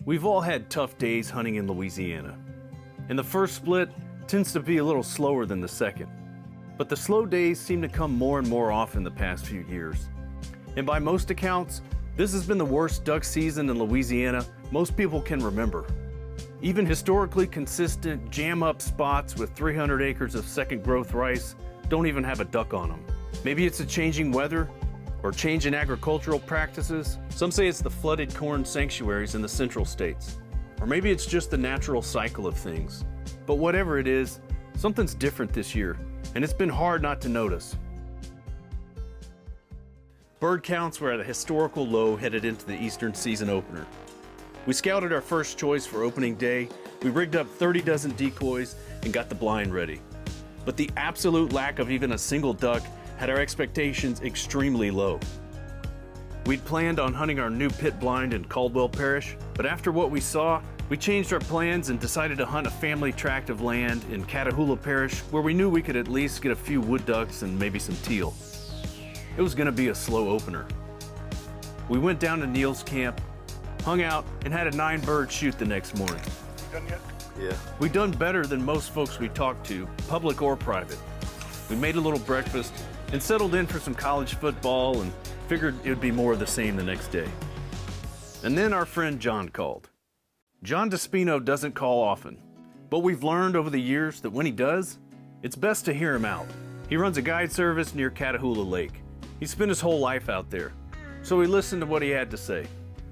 We've all had tough days hunting in Louisiana, and the first split tends to be a little slower than the second. But the slow days seem to come more and more often the past few years. And by most accounts, this has been the worst duck season in Louisiana most people can remember. Even historically consistent jam-up spots with 300 acres of second growth rice don't even have a duck on them. Maybe it's a changing weather or change in agricultural practices. Some say it's the flooded corn sanctuaries in the central states. Or maybe it's just the natural cycle of things. But whatever it is, something's different this year, and it's been hard not to notice. Bird counts were at a historical low headed into the Eastern season opener. We scouted our first choice for opening day, we rigged up 30 dozen decoys, and got the blind ready. But the absolute lack of even a single duck had our expectations extremely low. We'd planned on hunting our new pit blind in Caldwell Parish, but after what we saw, we changed our plans and decided to hunt a family tract of land in Catahoula Parish where we knew we could at least get a few wood ducks and maybe some teal. It was gonna be a slow opener. We went down to Neil's camp, hung out, and had a 9-bird shoot the next morning. Done yet? Yeah. We'd done better than most folks we talked to, public or private. We made a little breakfast and settled in for some college football and figured it would be more of the same the next day. And then our friend John called. John Despino doesn't call often, but we've learned over the years that when he does, it's best to hear him out. He runs a guide service near Catahoula Lake. He spent his whole life out there, so we listened to what he had to say.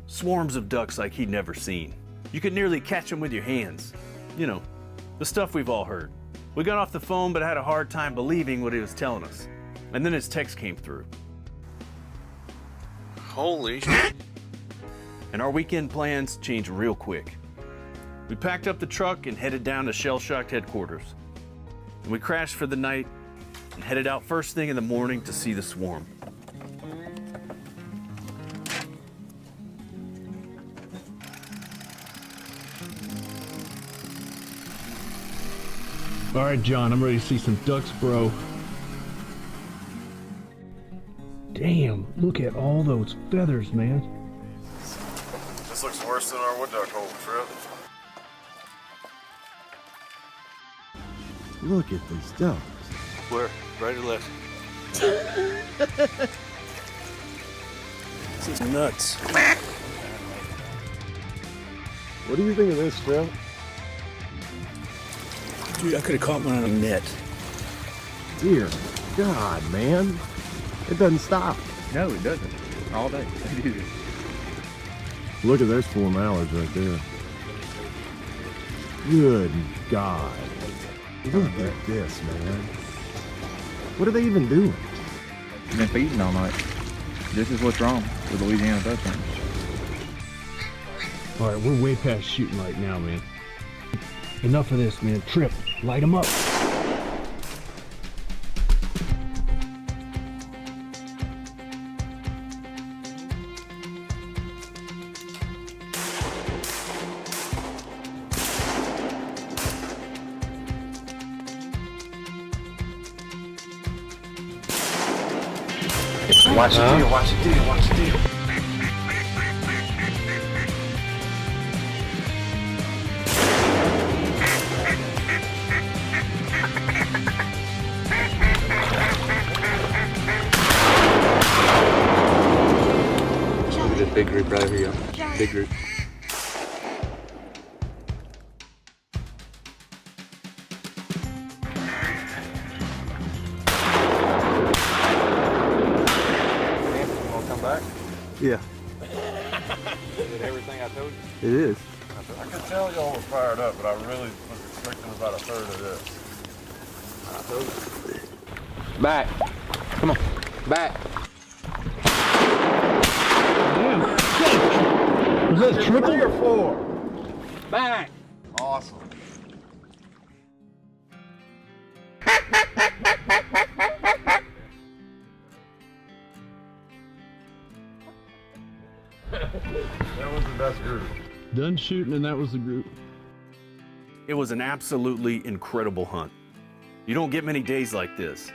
Swarms of ducks like he'd never seen. You could nearly catch them with your hands. You know, the stuff we've all heard. We got off the phone but had a hard time believing what he was telling us. And then his text came through. Holy shit. And our weekend plans changed real quick. We packed up the truck and headed down to Shell Shocked headquarters. And we crashed for the night and headed out first thing in the morning to see the swarm. All right, John, I'm ready to see some ducks, bro. Damn, look at all those feathers, man. This looks worse than our wood duck hole trip. Look at these ducks. Where? Right or left? This is nuts. What do you think of this, Phil? Dude, I could have caught one on a net. Dear God, man. It doesn't stop. No, it doesn't. All day. Look at those 4 mallards right there. Good God. Look at this, man. What are they even doing? You've been feeding all night. This is what's wrong with Louisiana duck hunters. All right, we're way past shooting right now, man. Enough of this, man. Trip, light them up. Watch the deal, watch the deal, watch the deal. Look at this big group right over here. Big group. Yeah, Is it everything I told you? it is. I could tell y'all were fired up, but I really was expecting about a third of this. Back. Come on. Back. Damn. Was that triple? 3 or 4? Back. Awesome. That was the best group. Done shooting, and that was the group. It was an absolutely incredible hunt. You don't get many days like this.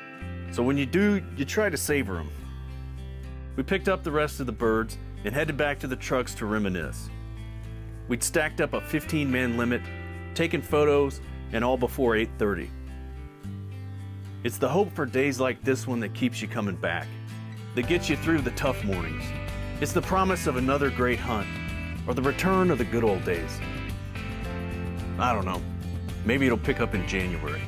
So when you do, you try to savor them. We picked up the rest of the birds and headed back to the trucks to reminisce. We'd stacked up a 15-man limit, taken photos, and all before 8:30. It's the hope for days like this one that keeps you coming back, that gets you through the tough mornings. It's the promise of another great hunt, or the return of the good old days. I don't know. Maybe it'll pick up in January.